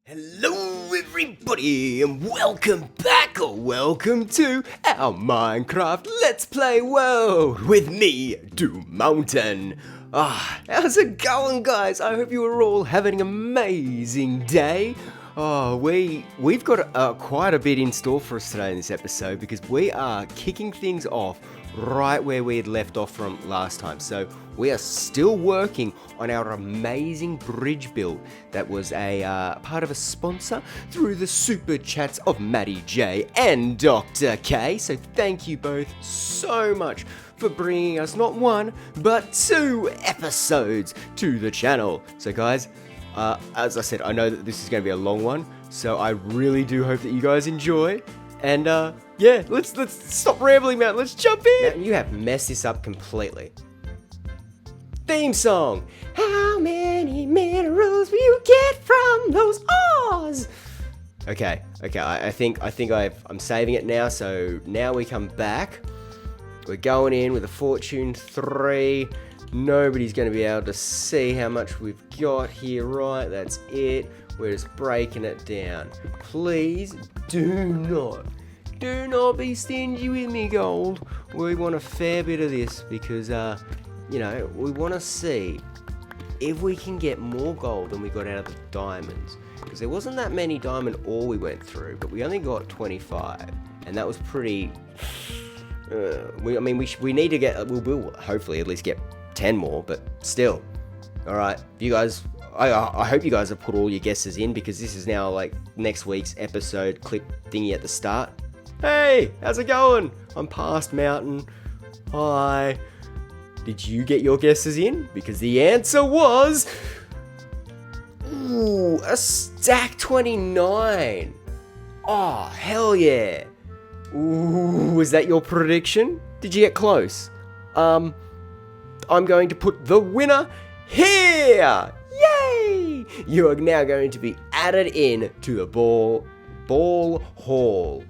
Hello everybody and welcome back or welcome to our Minecraft Let's Play World with me, DueMountain. How's it going, guys? I hope you are all having an amazing day. We've got quite a bit in store for us today in this episode because we are kicking things off right where we had left off from last time. So we are still working on our amazing bridge build that was a part of a sponsor through the super chats of Dr.Jay and Dr.K. So thank you both so much for bringing us not one, but 2 episodes to the channel. So guys, as I said, I know that this is going to be a long one, so I really do hope that you guys enjoy. And yeah, let's stop rambling, man. Let's jump in. Now, you have messed this up completely. Theme song. How many minerals will you get from those ores? Okay. I think I'm saving it now. So now we come back. We're going in with a fortune 3. Nobody's going to be able to see how much we've got here, right? That's it. We're just breaking it down. Please do not be stingy with me, gold. We want a fair bit of this because, we want to see if we can get more gold than we got out of the diamonds. Because there wasn't that many diamond ore we went through, but we only got 25. And that was pretty... we need to get... We'll hopefully at least get 10 more, but still. Alright, you guys... I hope you guys have put all your guesses in because this is now like next week's episode clip thingy at the start. Hey, how's it going? I'm past mountain. Hi. Did you get your guesses in? Because the answer was... Ooh, a stack 29. Oh, hell yeah. Ooh, was that your prediction? Did you get close? I'm going to put the winner here. Yay! You are now going to be added in to the ball hall.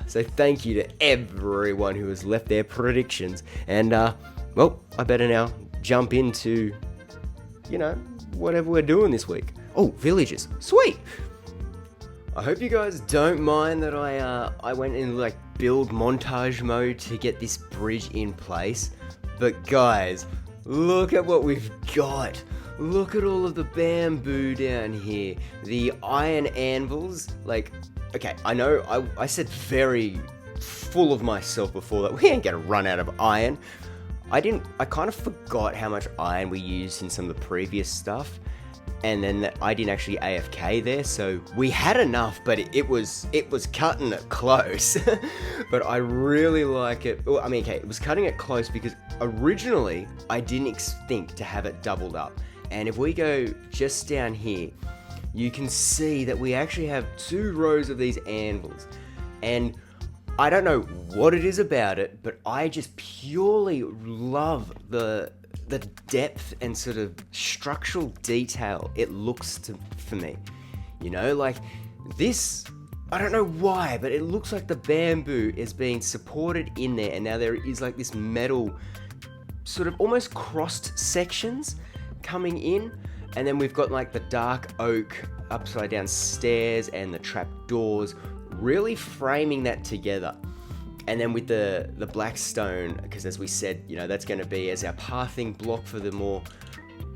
So thank you to everyone who has left their predictions. And, I better now jump into, whatever we're doing this week. Oh, villages. Sweet! I hope you guys don't mind that I went in like build montage mode to get this bridge in place. But guys, look at what we've got. Look at all of the bamboo down here. The iron anvils. Okay, I know I said very full of myself before that we ain't gonna run out of iron. I kind of forgot how much iron we used in some of the previous stuff. And then I didn't actually AFK there, so we had enough, but it was cutting it close. But I really like it. Well, it was cutting it close because originally I didn't think to have it doubled up. And if we go just down here, you can see that we actually have 2 rows of these anvils. And I don't know what it is about it, but I just purely love the depth and sort of structural detail it looks for me. This, I don't know why, but it looks like the bamboo is being supported in there, and now there is like this metal sort of almost crossed sections coming in, and then we've got like the dark oak upside down stairs and the trap doors really framing that together. And then with the black stone, because as we said, that's going to be as our pathing block for the more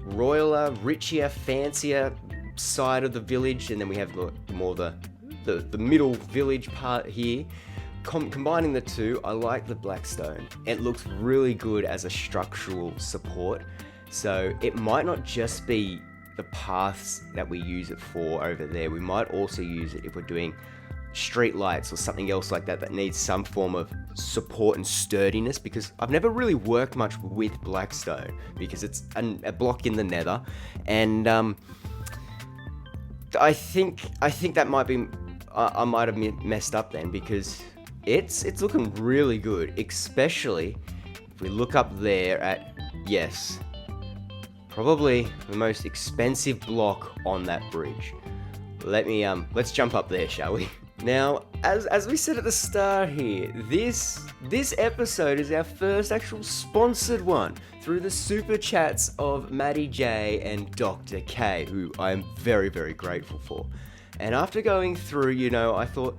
royaler, richier, fancier side of the village. And then we have the middle village part here. Combining the two, I like the black stone. It looks really good as a structural support. So it might not just be the paths that we use it for over there. We might also use it if we're doing street lights or something else like that needs some form of support and sturdiness, because I've never really worked much with blackstone because it's a block in the nether, and I think that might be I might have messed up then, because it's looking really good, especially if we look up there at, yes, probably the most expensive block on that bridge. Let's jump up there, shall we? Now, as we said at the start here, this episode is our first actual sponsored one through the super chats of Dr.Jay and Dr.K, who I am very, very grateful for. And after going through, I thought,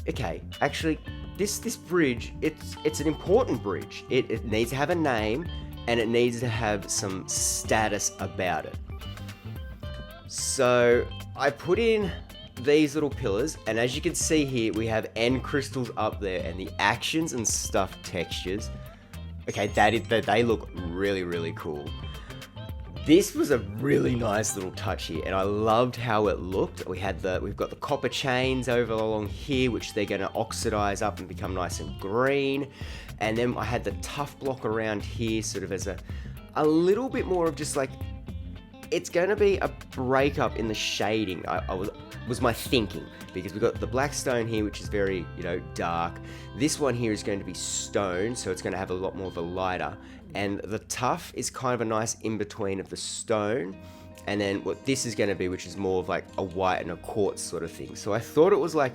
okay, actually, this bridge, it's an important bridge. It needs to have a name, and it needs to have some status about it. So I put in these little pillars, and as you can see here, we have end crystals up there, and the actions and stuff textures. Okay, they look really, really cool. This was a really nice little touch here, and I loved how it looked. We've got the copper chains over along here, which they're going to oxidize up and become nice and green. And then I had the tough block around here, sort of as a little bit more of just like, it's going to be a breakup in the shading. Was my thinking, because we've got the black stone here, which is very, dark. This one here is going to be stone, so it's going to have a lot more of a lighter. And the tough is kind of a nice in-between of the stone, and then what this is going to be, which is more of like a white and a quartz sort of thing. So I thought it was like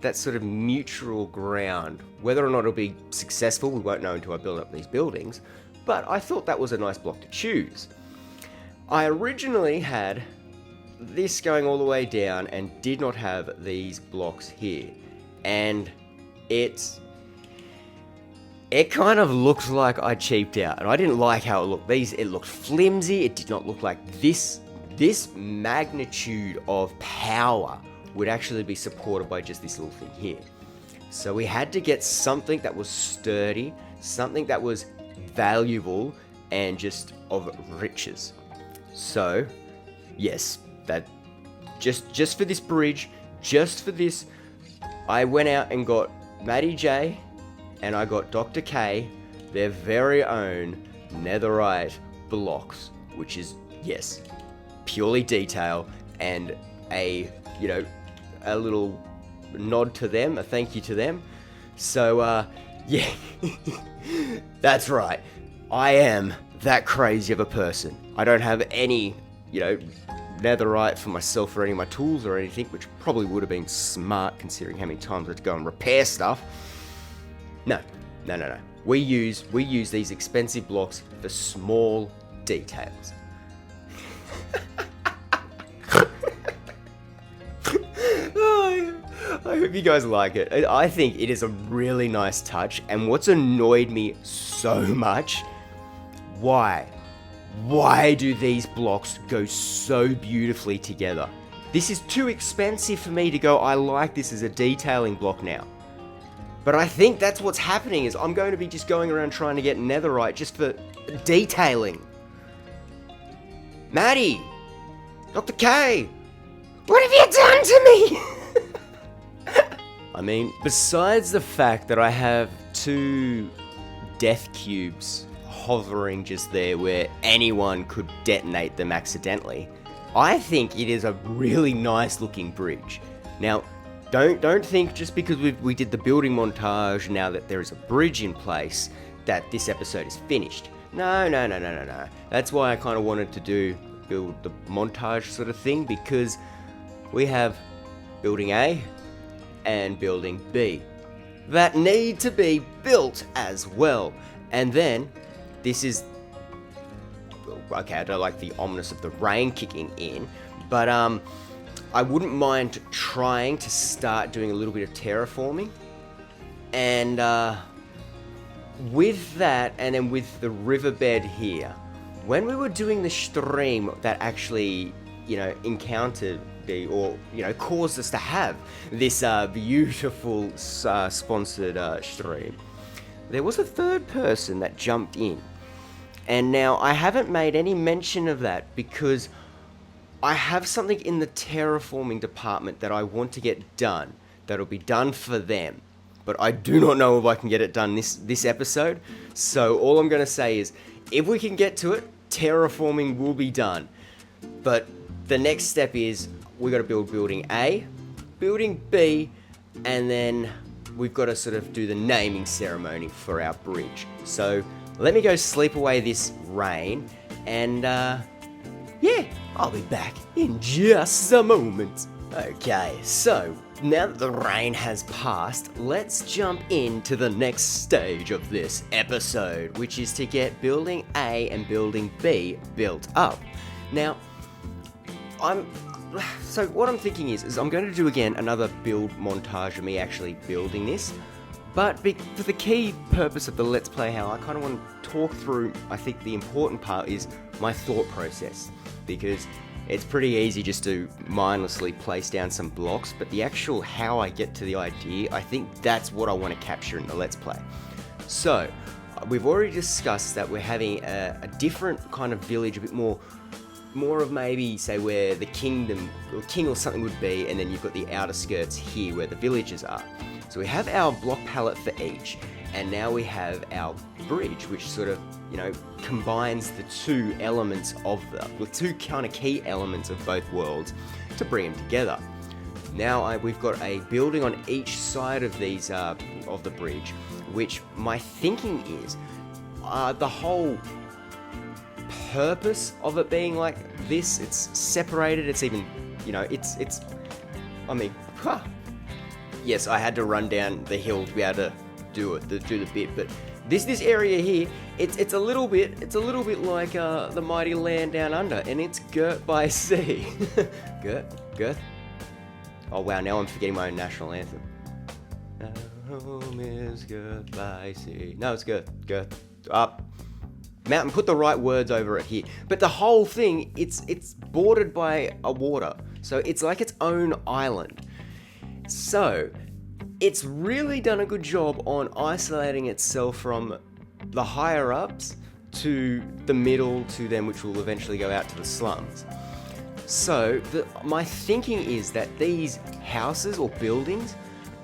that sort of neutral ground. Whether or not it'll be successful, we won't know until I build up these buildings, but I thought that was a nice block to choose. I originally had this going all the way down and did not have these blocks here, and it kind of looked like I cheaped out, and I didn't like how it looked. It looked flimsy. It did not look like this magnitude of power would actually be supported by just this little thing here. So we had to get something that was sturdy, something that was valuable, and just of riches. So yes, that just for this bridge, just for this, I went out and got Matty J, and I got Dr. K, their very own netherite blocks, which is, yes, purely detail, and a little nod to them, a thank you to them. So, yeah, that's right. I am that crazy of a person. I don't have any, netherite for myself or any of my tools or anything, which probably would have been smart considering how many times I had to go and repair stuff. No. We use these expensive blocks for small details. I hope you guys like it. I think it is a really nice touch, and what's annoyed me so much, why do these blocks go so beautifully together? This is too expensive for me to go, I like this as a detailing block now. But I think that's what's happening, is I'm going to be just going around trying to get netherite just for detailing. Maddie! Dr. K! What have you done to me? I mean, besides the fact that I have 2 death cubes hovering just there where anyone could detonate them accidentally, I think it is a really nice looking bridge. Now, don't think just because we did the building montage, now that there is a bridge in place, that this episode is finished. No. That's why I kind of wanted to build the montage sort of thing, because we have building A and building B that need to be built as well. And then this is, okay, I don't like the ominous of the rain kicking in, but I wouldn't mind trying to start doing a little bit of terraforming. And with that, and then with the riverbed here, when we were doing the stream that actually, encountered caused us to have this beautiful sponsored stream, there was a third person that jumped in. And now I haven't made any mention of that because I have something in the terraforming department that I want to get done, that'll be done for them. But I do not know if I can get it done this episode. So all I'm going to say is, if we can get to it, terraforming will be done. But the next step is, we've got to build building A, building B, and then we've got to sort of do the naming ceremony for our bridge. So let me go sleep away this rain, and yeah, I'll be back in just a moment. Okay, so now that the rain has passed, let's jump into the next stage of this episode, which is to get building A and building B built up. Now, so what I'm thinking is I'm going to do again another build montage of me actually building this. But for the key purpose of the Let's Play how, I kind of want to talk through, I think the important part is my thought process. Because it's pretty easy just to mindlessly place down some blocks, but the actual how I get to the idea, I think that's what I want to capture in the Let's Play. So, we've already discussed that we're having a different kind of village, a bit more of maybe, say, where the kingdom, or king or something would be, and then you've got the outer skirts here where the villages are. So we have our block palette for each, and now we have our bridge, which sort of, combines the two elements of the two kind of key elements of both worlds to bring them together. Now we've got a building on each side of these, of the bridge, which my thinking is, the whole purpose of it being like this, it's separated, it's even, yes, I had to run down the hill to be able to do the bit, but this area here, it's a little bit like the mighty land down under, and it's girt by sea. Girt. Oh wow, now I'm forgetting my own national anthem. Home is girt by sea. No, it's girt. Up. Mountain, put the right words over it here. But the whole thing, it's bordered by a water, so it's like its own island. So, it's really done a good job on isolating itself from the higher ups to the middle to them, which will eventually go out to the slums. So, my thinking is that these houses or buildings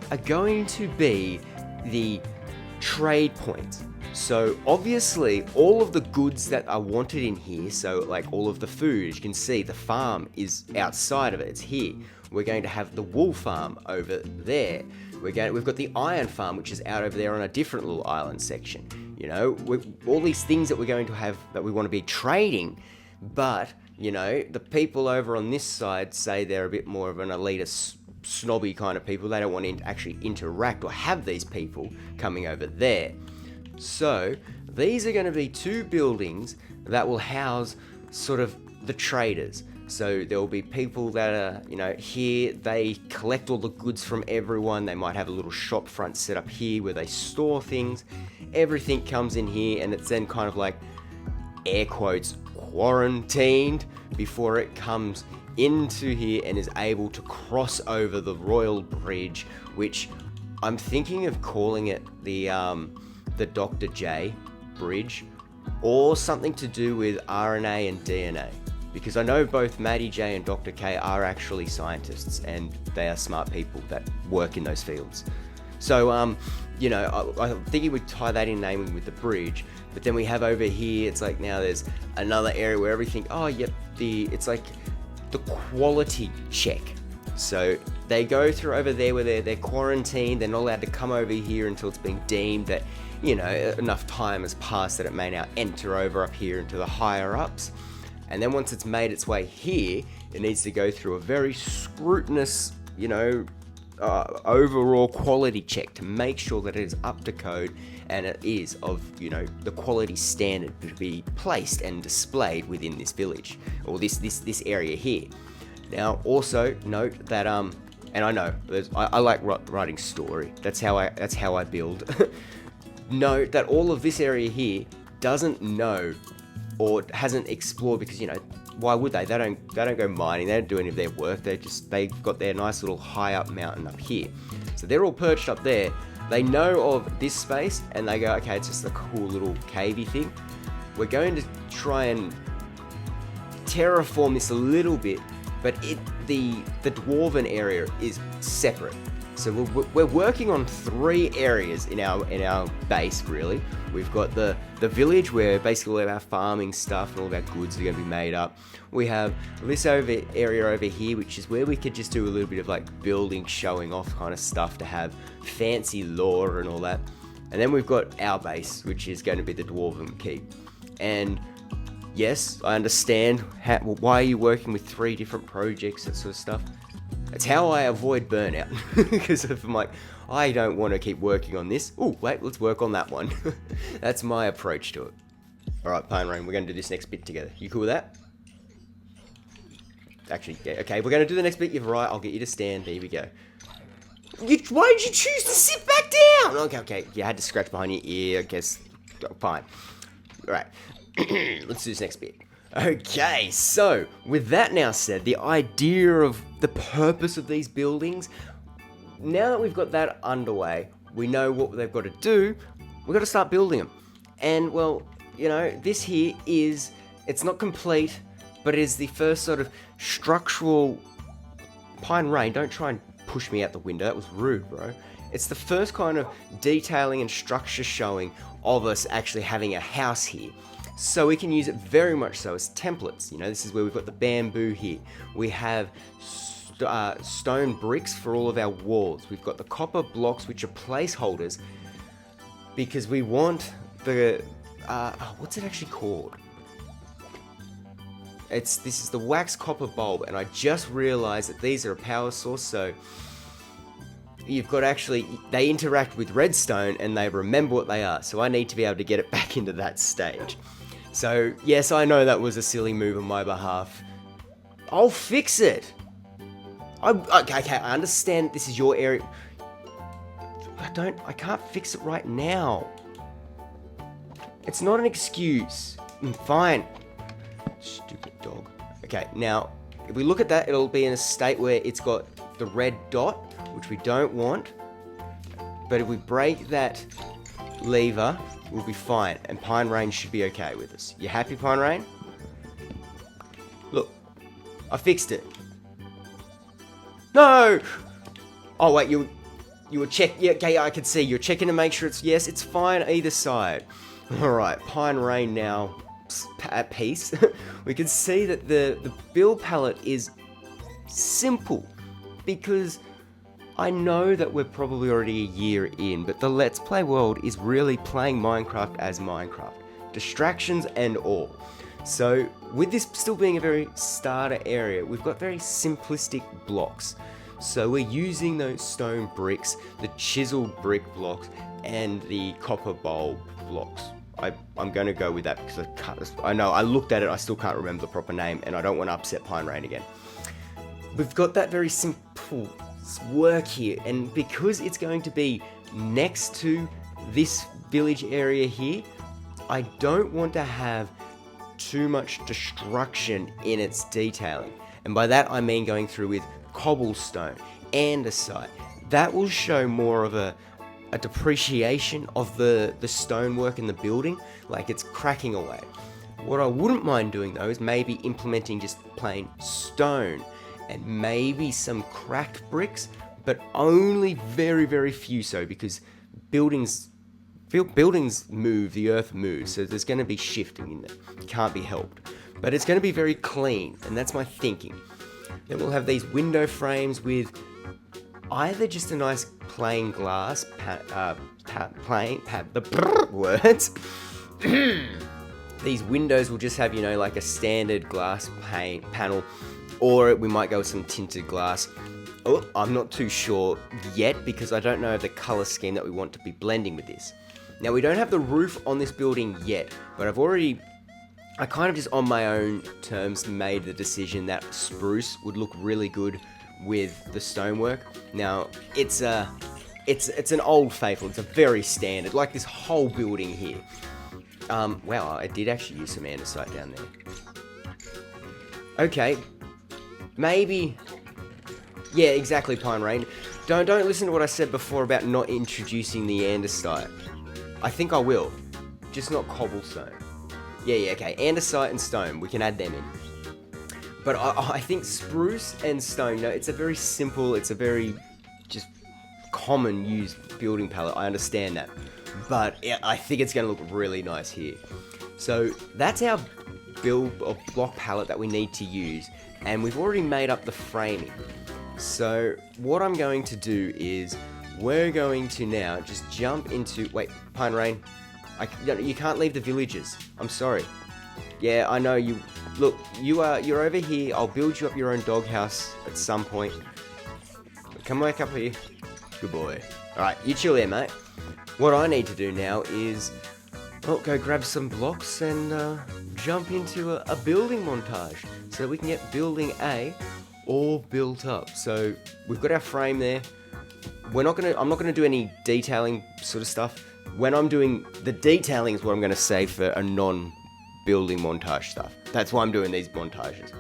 are going to be the trade points. So obviously all of the goods that are wanted in here, so like all of the food, as you can see, the farm is outside of it, it's here. We're going to have the wool farm over there. We've got the iron farm, which is out over there on a different little island section. All these things that we're going to have that we want to be trading, but the people over on this side say they're a bit more of an elitist, snobby kind of people. They don't want to actually interact or have these people coming over there. So these are going to be two buildings that will house sort of the traders. So there will be people that are, here, they collect all the goods from everyone. They might have a little shop front set up here where they store things. Everything comes in here, and it's then kind of like, air quotes, quarantined before it comes into here and is able to cross over the royal bridge, which I'm thinking of calling it the Dr.Jay bridge, or something to do with RNA and DNA, because I know both Maddie J and Dr. K are actually scientists, and they are smart people that work in those fields. So I'm thinking we'd tie that in naming with the bridge, but then we have over here, it's like now there's another area where everything, it's like the quality check. So they go through over there where they're quarantined, they're not allowed to come over here until it's been deemed that, enough time has passed that it may now enter over up here into the higher ups. And then once it's made its way here, it needs to go through a very scrutinous, overall quality check to make sure that it is up to code and it is of, the quality standard to be placed and displayed within this village or this area here. Now, also note that and I know I like writing story. That's how I build. Note that all of this area here doesn't know or hasn't explored because why would they? They don't go mining. They don't do any of their work. They've got their nice little high up mountain up here. So they're all perched up there. They know of this space and they go, okay, it's just a cool little cavey thing. We're going to try and terraform this a little bit, but the dwarven area is separate. So we're working on 3 areas in our base, really. We've got the village where basically all of our farming stuff and all of our goods are going to be made up. We have this area over here, which is where we could just do a little bit of like building, showing off kind of stuff to have fancy lore and all that. And then we've got our base, which is going to be the Dwarven Keep. And yes, I understand why are you working with 3 different projects, that sort of stuff. It's how I avoid burnout, because if I'm like, I don't want to keep working on this. Oh, wait, let's work on that one. That's my approach to it. All right, Pine Rain, we're going to do this next bit together. You cool with that? actually, yeah, okay, we're going to do the next bit. You're right. I'll get you to stand. There we go. Why did you choose to sit back down? Okay. You had to scratch behind your ear. I guess. Fine. All right. Let's do this next bit. Okay, so with that now said, the idea of the purpose of these buildings, now that we've got that underway, we know what they've got to do. We've got to start building them. And, well, you know, this here is, it's not complete, but it is the first sort of structural... Pine Rain, don't try and push me out the window. That was rude, bro. It's the first kind of detailing and structure showing of us actually having a house here. So we can use it very much so as templates. You know, this is where we've got the bamboo here. We have stone bricks for all of our walls. We've got the copper blocks, which are placeholders, because we want the... what's it actually called? This is the wax copper bulb, and I just realized that these are a power source, so you've got actually, they interact with redstone and they remember what they are, so I need to be able to get it back into that stage. So, yes, I know that was a silly move on my behalf. I'll fix it. Okay, I understand this is your area. I can't fix it right now. It's not an excuse. Fine. Stupid dog. Okay, now, if we look at that, it'll be in a state where it's got the red dot, which we don't want. But if we break that lever, we'll be fine. And Pine Rain should be okay with us. You happy, Pine Rain? Look, I fixed it. No! Oh, wait, you were checking. Yeah, okay, I can see. You're checking to make sure yes, it's fine either side. Alright, Pine Rain now at peace. We can see that the build palette is simple, because I know that we're probably already a year in, but the Let's Play world is really playing Minecraft as Minecraft. Distractions and all. So, with this still being a very starter area, we've got very simplistic blocks. So we're using those stone bricks, the chiseled brick blocks, and the copper bulb blocks. I'm going to go with that because I know I looked at it, I still can't remember the proper name, and I don't want to upset Pine Rain again. We've got that very simple work here, and because it's going to be next to this village area here, I don't want to have too much destruction in its detailing. And by that I mean going through with cobblestone, andesite. That will show more of a depreciation of the stonework in the building, like it's cracking away. What I wouldn't mind doing though is maybe implementing just plain stone and maybe some cracked bricks, but only very, very few so, because buildings move, the earth moves, so there's going to be shifting in there. It can't be helped. But it's going to be very clean, and that's my thinking. Then we'll have these window frames with either just a nice plain glass, words. These windows will just have, you know, like a standard glass panel, or we might go with some tinted glass. Oh, I'm not too sure yet, because I don't know the color scheme that we want to be blending with this. Now, we don't have the roof on this building yet, but I kind of just on my own terms made the decision that spruce would look really good with the stonework. Now, it's an old faithful, it's a very standard, like this whole building here. Wow, I did actually use some andesite down there. Okay, maybe, yeah, exactly, Pine Rain. Don't listen to what I said before about not introducing the andesite. I think I will, just not cobblestone. Yeah, okay, andesite and stone, we can add them in. But I think spruce and stone, you know, it's a very simple, it's a very just common used building palette, I understand that. But I think it's going to look really nice here. So that's our build or block palette that we need to use, and we've already made up the framing. So what I'm going to do is we're going to now just jump into, wait, Pine Rain, you can't leave the villages. I'm sorry. Yeah, I know you. Look, you're over here. I'll build you up your own doghouse at some point. Come back up here. Good boy. Alright, you chill there, mate. What I need to do now is, go grab some blocks and jump into a building montage. so that we can get building A all built up. So we've got our frame there. I'm not gonna do any detailing sort of stuff. When I'm doing the detailing is what I'm gonna save for a non-building montage stuff. That's why I'm doing these montages.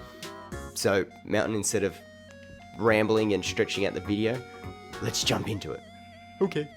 So Mountain, instead of rambling and stretching out the video, let's jump into it. Okay.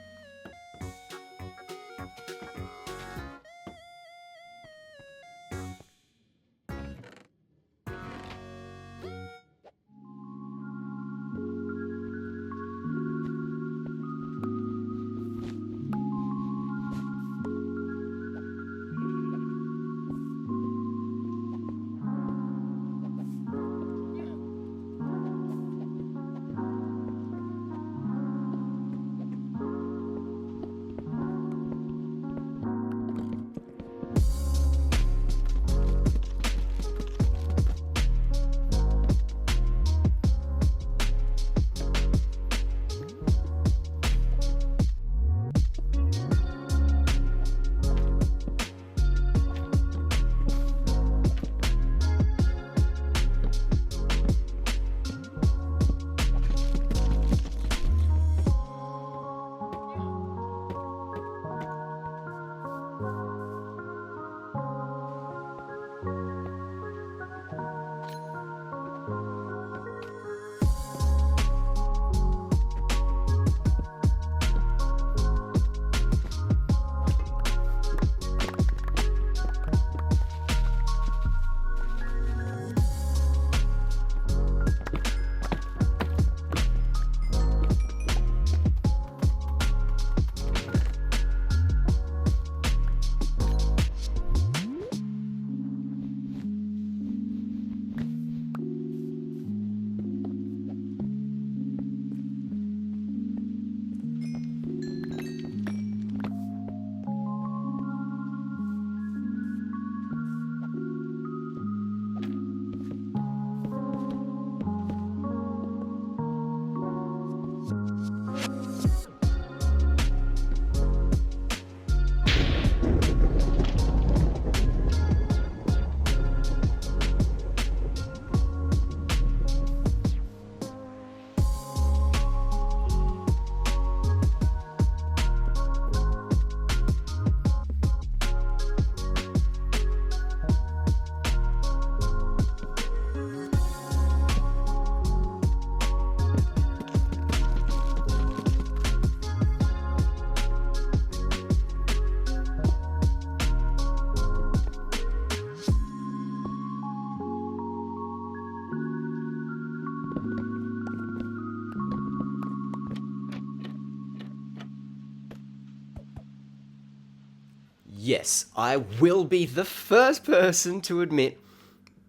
Yes, I will be the first person to admit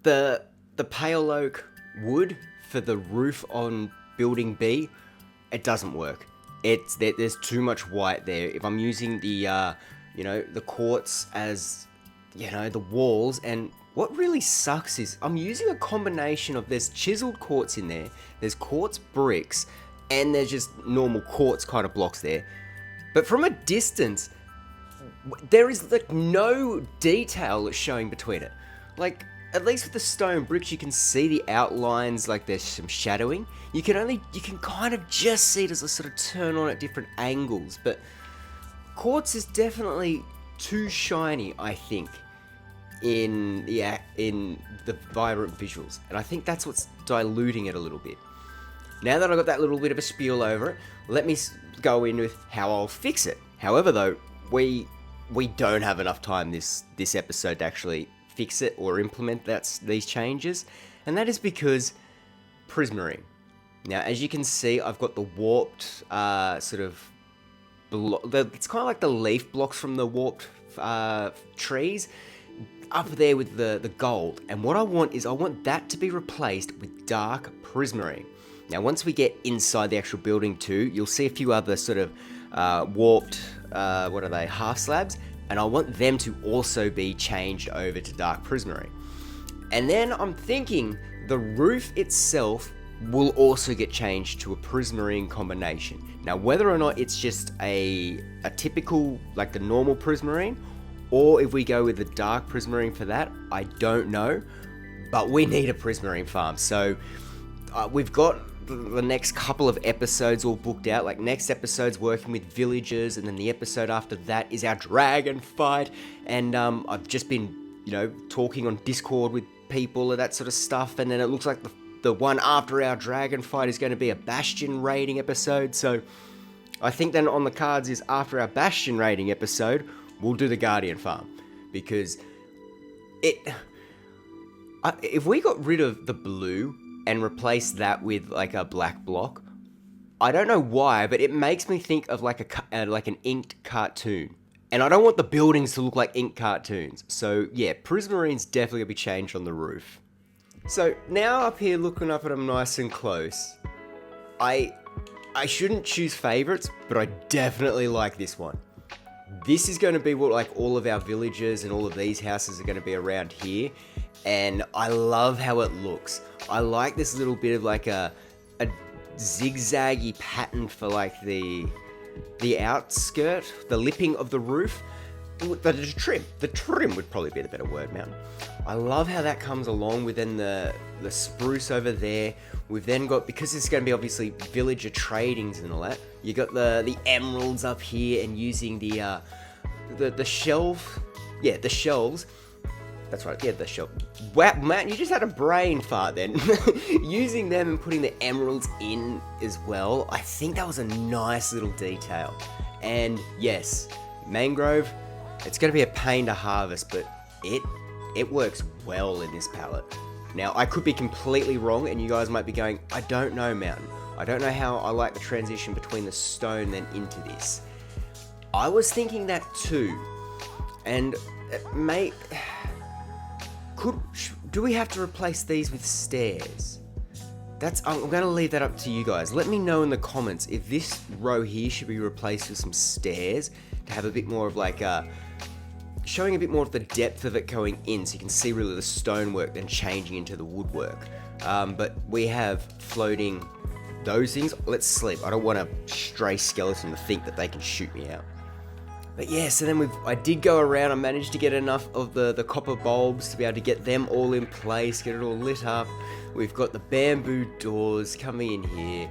the pale oak wood for the roof on building B, it doesn't work. There's too much white there. If I'm using the the quartz as the walls, and what really sucks is I'm using a combination of, there's chiseled quartz in there, there's quartz bricks, and there's just normal quartz kind of blocks there. But from a distance, there is like no detail showing between it. Like, at least with the stone bricks, you can see the outlines, like there's some shadowing. You can kind of just see it as a sort of turn on at different angles, but quartz is definitely too shiny, I think, in the vibrant visuals, and I think that's what's diluting it a little bit. Now that I got that little bit of a spiel over it, let me go in with how I'll fix it. However, though, we don't have enough time this episode to actually fix it or implement these changes, and that is because prismarine. Now, as you can see, I've got the warped sort of it's kind of like the leaf blocks from the warped trees up there with the gold, and what I want that to be replaced with dark prismarine. Now, once we get inside the actual building too, you'll see a few other sort of warped half slabs, and I want them to also be changed over to dark prismarine. And then I'm thinking the roof itself will also get changed to a prismarine combination. Now, whether or not it's just a typical, like the normal prismarine, or if we go with the dark prismarine for that, I don't know. but we need a prismarine farm. So we've got the next couple of episodes all booked out. Like, next episode's working with villagers, and then the episode after that is our dragon fight. And I've just been, talking on Discord with people and that sort of stuff. And then it looks like the one after our dragon fight is going to be a Bastion raiding episode. So I think then on the cards is after our Bastion raiding episode, we'll do the Guardian farm. Because if we got rid of the blue and replaced that with like a black block, I don't know why, but it makes me think of like an inked cartoon. And I don't want the buildings to look like inked cartoons. So yeah, prismarine's definitely going to be changed on the roof. So now up here looking up at them nice and close, I shouldn't choose favorites, but I definitely like this one. This is going to be what like all of our villages and all of these houses are going to be around here. And I love how it looks. I like this little bit of like a zigzaggy pattern for like the outskirt, the lipping of the roof. The trim would probably be the better word, man. I love how that comes along with then the spruce over there. We've then got, because it's going to be obviously villager tradings and all that, you got the emeralds up here, and using the shelf. Yeah, the shelves. That's right, yeah, the shelf. Wow, Matt, you just had a brain fart then. Using them and putting the emeralds in as well, I think that was a nice little detail. And yes, mangrove, it's going to be a pain to harvest, but it works well in this palette. Now, I could be completely wrong, and you guys might be going, I don't know, Mountain. I don't know how I like the transition between the stone then into this. I was thinking that too. And do we have to replace these with stairs? I'm going to leave that up to you guys. Let me know in the comments if this row here should be replaced with some stairs to have a bit more of like showing a bit more of the depth of it going in, so you can see really the stonework then changing into the woodwork. But we have floating those things. Let's sleep. I don't want a stray skeleton to think that they can shoot me out. But yeah, so then I did go around. I managed to get enough of the copper bulbs to be able to get them all in place, get it all lit up. We've got the bamboo doors coming in here.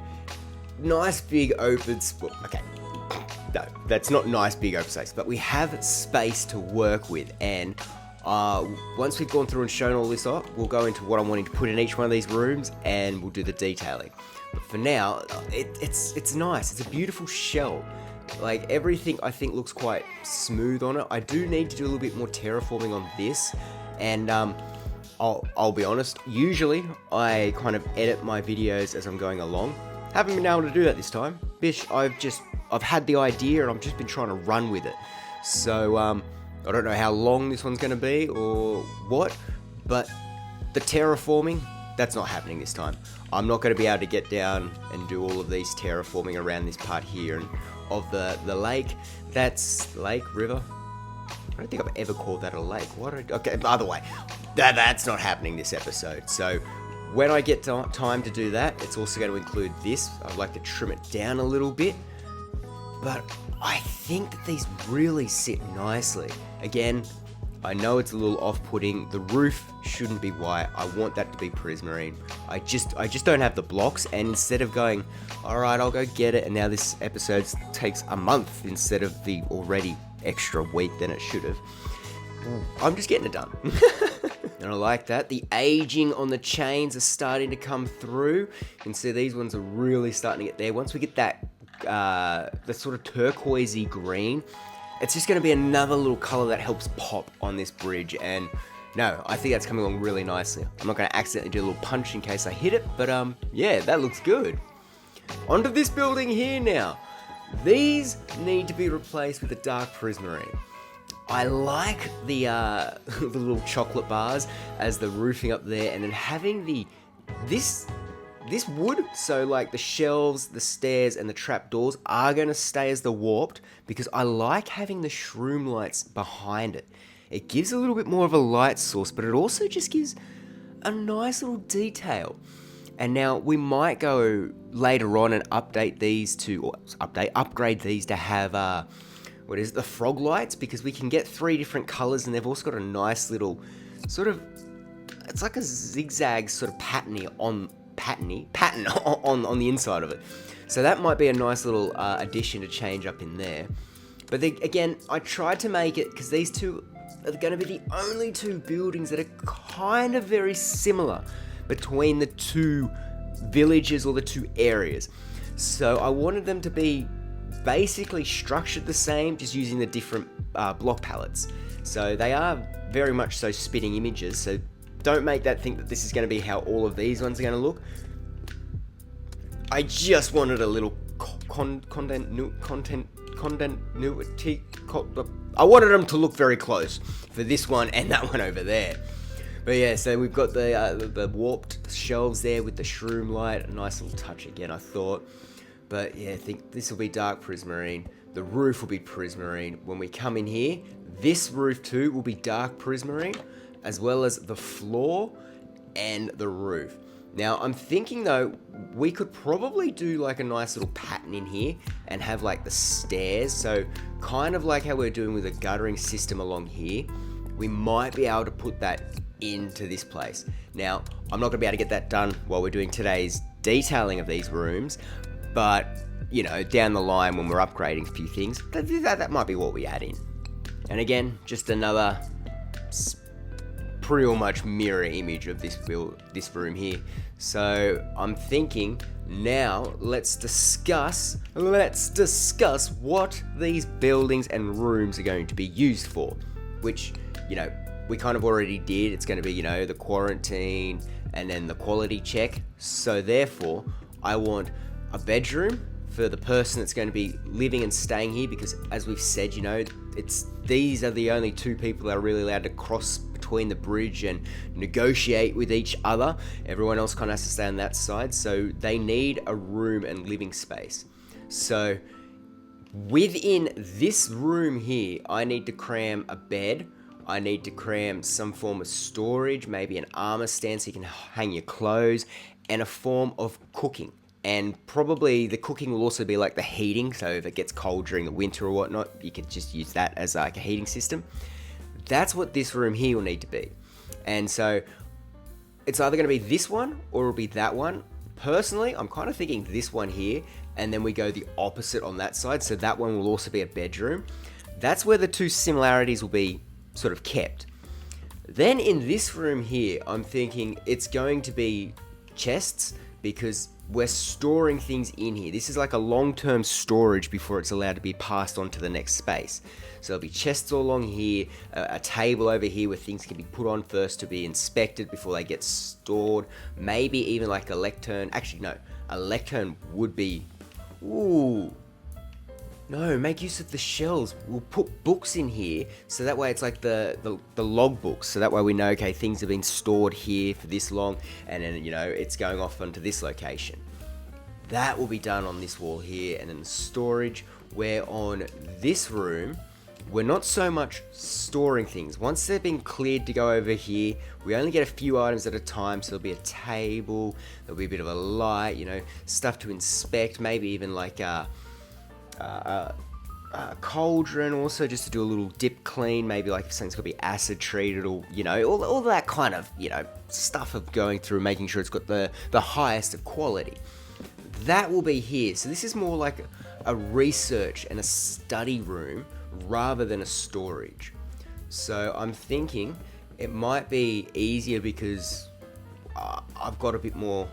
Nice big open spot. Okay, no, that's not nice big open space, but we have space to work with. And once we've gone through and shown all this off, we'll go into what I'm wanting to put in each one of these rooms, and we'll do the detailing. But for now, it's nice. It's a beautiful shell. Like, everything I think looks quite smooth on it. I do need to do a little bit more terraforming on this, and I'll be honest, usually I kind of edit my videos as I'm going along. Haven't been able to do that this time. Bish, I've had the idea and I've just been trying to run with it. So I don't know how long this one's going to be or what, but the terraforming, that's not happening this time. I'm not going to be able to get down and do all of these terraforming around this part here and of the lake. That's lake, river. I don't think I've ever called that a lake. Okay, by the way, that's not happening this episode. So when I get time to do that, it's also going to include this. I'd like to trim it down a little bit, but I think that these really sit nicely. Again, I know it's a little off-putting. The roof shouldn't be white. I want that to be prismarine. I just don't have the blocks, and instead of going, all right, I'll go get it, and now this episode takes a month instead of the already extra week than it should have, I'm just getting it done. And I like that. The aging on the chains are starting to come through. You can see these ones are really starting to get there. Once we get that the sort of turquoisey green, it's just going to be another little color that helps pop on this bridge. And no, I think that's coming along really nicely. I'm not going to accidentally do a little punch in case I hit it, but yeah, that looks good. Onto this building here now. These need to be replaced with a dark prismarine. I like the the little chocolate bars as the roofing up there, and then having this wood, so like the shelves, the stairs, and the trapdoors are going to stay as the warped, because I like having the shroom lights behind it. It gives a little bit more of a light source, but it also just gives a nice little detail. And now we might go later on and upgrade these to have the frog lights, because we can get 3 different colors, and they've also got a nice little sort of it's like a zigzag sort of pattern on the inside of it. So that might be a nice little addition to change up in there. But then, again, I tried to make it, because these two are going to be the only two buildings that are kind of very similar between the two villages or the two areas. So I wanted them to be basically structured the same, just using the different block palettes. So they are very much so spitting images, so don't make that think that this is going to be how all of these ones are going to look. I just wanted a little continuity. I wanted them to look very close for this one and that one over there. But yeah, so we've got the warped shelves there with the shroom light. A nice little touch again, I thought. But yeah, I think this will be dark prismarine. The roof will be prismarine. When we come in here, this roof too will be dark prismarine, as well as the floor and the roof. Now, I'm thinking though, we could probably do like a nice little pattern in here and have like the stairs. So kind of like how we're doing with a guttering system along here, we might be able to put that into this place. Now, I'm not gonna be able to get that done while we're doing today's detailing of these rooms, but you know, down the line when we're upgrading a few things, that might be what we add in. And again, just another pretty much mirror image of this room here. So I'm thinking now let's discuss what these buildings and rooms are going to be used for, which, you know, we kind of already did. It's going to be, you know, the quarantine and then the quality check. So therefore, I want a bedroom for the person that's going to be living and staying here, because as we've said, you know, these are the only two people that are really allowed to cross between the bridge and negotiate with each other. Everyone else kind of has to stay on that side, so they need a room and living space. So within this room here, I need to cram a bed. I need to cram some form of storage, maybe an armor stand so you can hang your clothes, and a form of cooking. And probably the cooking will also be like the heating, so if it gets cold during the winter or whatnot, you could just use that as like a heating system. That's what this room here will need to be. And so it's either going to be this one or it'll be that one. Personally, I'm kind of thinking this one here, and then we go the opposite on that side, so that one will also be a bedroom. That's where the two similarities will be sort of kept. Then in this room here, I'm thinking it's going to be chests, because we're storing things in here. This is like a long-term storage before it's allowed to be passed on to the next space. So there'll be chests all along here, a table over here where things can be put on first to be inspected before they get stored. Maybe even like a lectern. Actually, no. A lectern would be... Ooh. No, make use of the shelves. We'll put books in here, so that way it's like the log books. So that way we know, okay, things have been stored here for this long, and then, you know, it's going off onto this location. That will be done on this wall here, and then storage, where on this room, we're not so much storing things. Once they've been cleared to go over here, we only get a few items at a time, so there'll be a table, there'll be a bit of a light, you know, stuff to inspect, maybe even like a cauldron also, just to do a little dip clean, maybe like if something's got to be acid treated, or, you know, all that kind of, you know, stuff of going through, making sure it's got the highest of quality. That will be here. So this is more like a research and a study room rather than a storage. So I'm thinking it might be easier because I've got a bit more.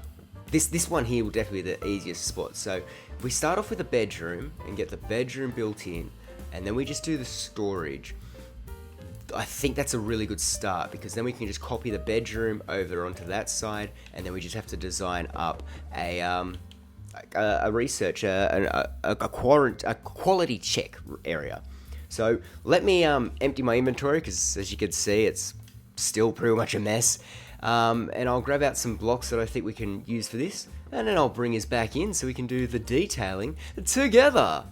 This one here will definitely be the easiest spot. So if we start off with a bedroom and get the bedroom built in, and then we just do the storage, I think that's a really good start, because then we can just copy the bedroom over onto that side, and then we just have to design up a research, a quality check area. So let me empty my inventory, because as you can see, it's still pretty much a mess. And I'll grab out some blocks that I think we can use for this, and then I'll bring us back in so we can do the detailing together.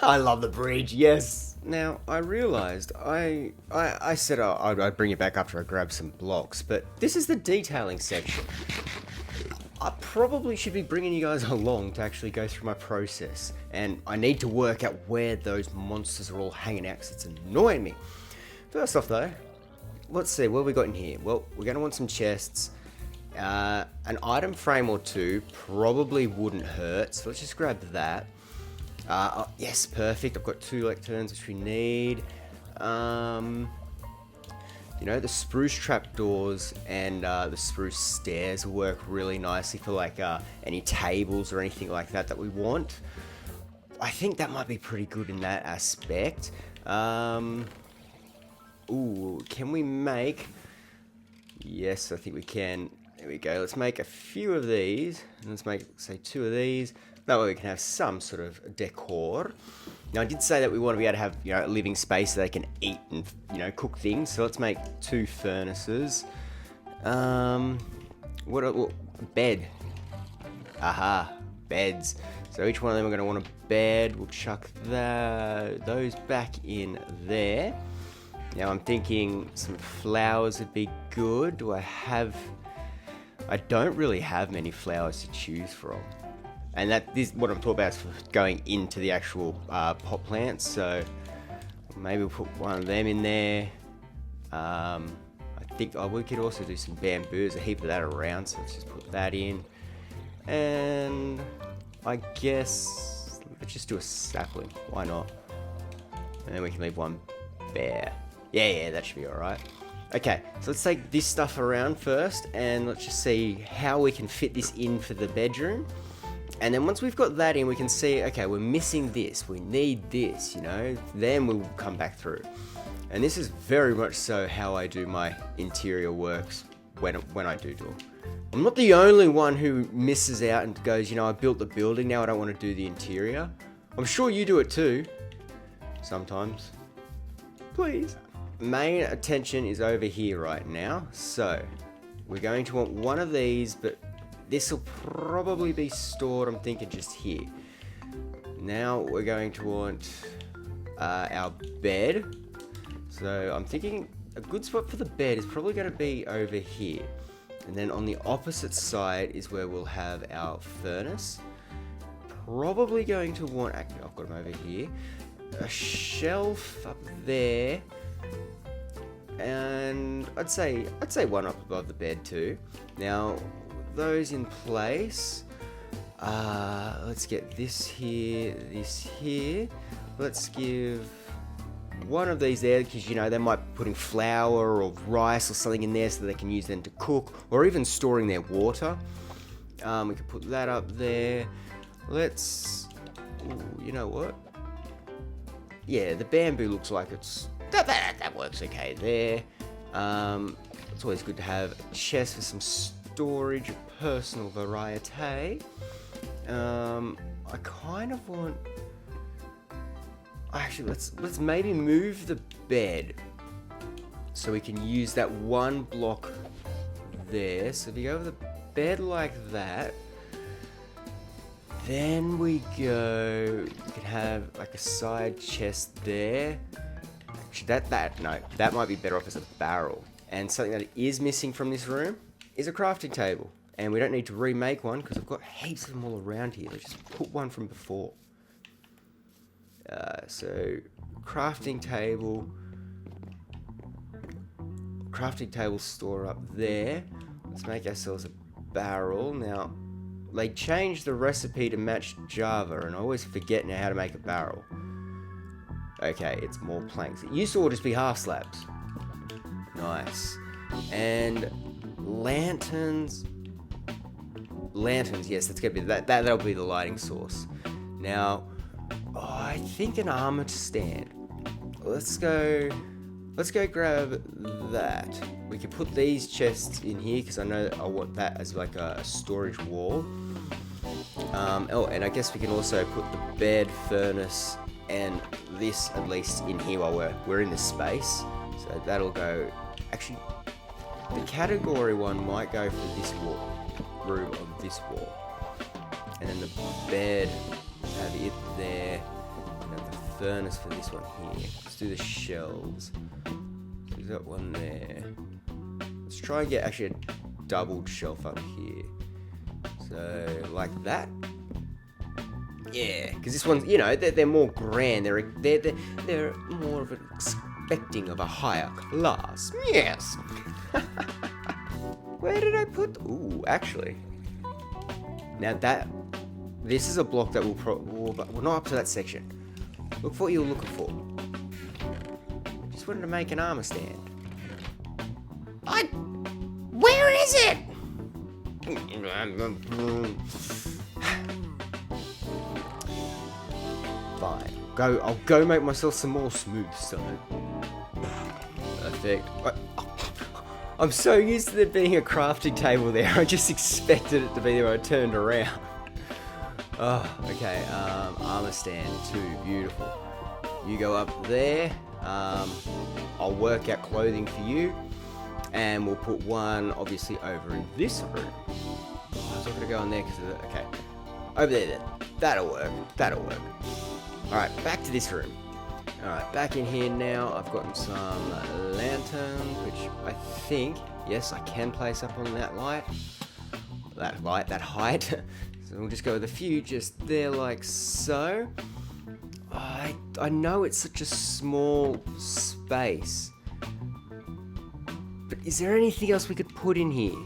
I love the bridge, yes. Now, I realized I said I'd bring it back after I grab some blocks, but this is the detailing section. I probably should be bringing you guys along to actually go through my process, and I need to work out where those monsters are all hanging out, because it's annoying me. First off though, let's see, what have we got in here? Well, we're going to want some chests. An item frame or two probably wouldn't hurt, so let's just grab that. Oh, yes, perfect. I've got 2 lecterns, which we need. You know, the spruce trapdoors and the spruce stairs work really nicely for like any tables or anything like that we want. I think that might be pretty good in that aspect. Ooh, can we make... Yes, I think we can. There we go. Let's make a few of these. And let's make, say, 2 of these. That way we can have some sort of decor. Now, I did say that we want to be able to have, you know, a living space so they can eat and, you know, cook things. So let's make 2 furnaces. What bed. Aha, beds. So each one of them are going to want a bed. We'll chuck those back in there. Now I'm thinking some flowers would be good. I don't really have many flowers to choose from. And what I'm talking about is for going into the actual pot plants. So maybe we'll put one of them in there. I think we could also do some bamboo. There's a heap of that around, so let's just put that in. And I guess let's just do a sapling. Why not? And then we can leave one bare. Yeah, that should be alright. Okay, so let's take this stuff around first, and let's just see how we can fit this in for the bedroom. And then once we've got that in, we can see, okay, we're missing this, we need this, you know, then we'll come back through. And this is very much so how I do my interior works when I do them. I'm not the only one who misses out and goes, you know, I built the building, now I don't want to do the interior. I'm sure you do it too, sometimes. Please. Main attention is over here right now, so we're going to want one of these, but this will probably be stored, I'm thinking, just here. Now we're going to want our bed. So I'm thinking a good spot for the bed is probably going to be over here. And then on the opposite side is where we'll have our furnace. Probably going to want, actually I've got them over here, a shelf up there. And I'd say one up above the bed too. Now, those in place. Let's get this here, this here. Let's give one of these there because, you know, they might be putting flour or rice or something in there so they can use them to cook or even storing their water. We could put that up there. Let's, you know what? Yeah, the bamboo looks like it's that works okay there. It's always good to have a chest for some storage of personal variety. I kind of want. Actually, let's maybe move the bed so we can use that one block there. So if you go over the bed like that, then we can have like a side chest there. Actually, that might be better off as a barrel. And something that is missing from this room is a crafting table. And we don't need to remake one because I've got heaps of them all around here. Let's just put one from before. So crafting table store up there. Let's make ourselves a barrel. Now, they changed the recipe to match Java, and I always forget now how to make a barrel. Okay, it's more planks. It used to all just be half slabs. Nice. And lanterns. Lanterns, yes, that's gonna be that'll be the lighting source. Now, I think an armored stand. Let's go grab that. We can put these chests in here because I know I want that as like a storage wall. And I guess we can also put the bed, furnace, and this at least in here while we're in this space. So that'll go. Actually, the category one might go for this room on this wall, and then the bed, have it there, and then the furnace for this one here. Let's do the shelves. So we've got one there. Let's try and get actually a doubled shelf up here. So like that. Yeah, because this one's, you know, they're more grand. They're more of an expecting of a higher class. Yes. Where did I put? Ooh, actually. Now this is a block that we're not up to that section. Look for what you're looking for. Just wanted to make an armor stand. Where is it? Fine. I'll go make myself some more smooth stone. Perfect. I'm so used to there being a crafting table there. I just expected it to be there. I turned around. Oh, okay. Armor stand 2. Beautiful. You go up there. I'll work out clothing for you. And we'll put one, obviously, over in this room. Oh, I was not going to go in there because of the... Okay. Over there, then. That'll work. That'll work. Alright, back to this room. Alright, back in here now. I've gotten some lanterns, which I think... Yes, I can place up on that light. That height. So we'll just go with a few just there like so. I know it's such a small space. But is there anything else we could put in here?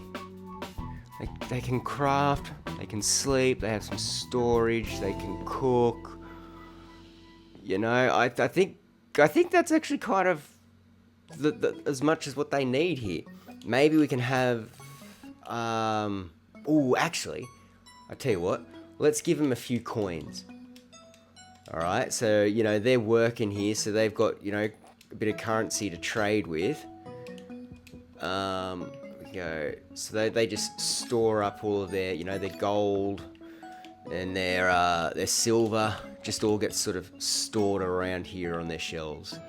Like, they can craft, they can sleep, they have some storage, they can cook. You know, I think that's actually kind of as much as what they need here. Maybe we can have... actually, I tell you what, let's give them a few coins. Alright, so, you know, they're working here, so they've got, you know, a bit of currency to trade with. We go. So they just store up all of their, you know, their gold and their silver. Just all gets sort of stored around here on their shelves.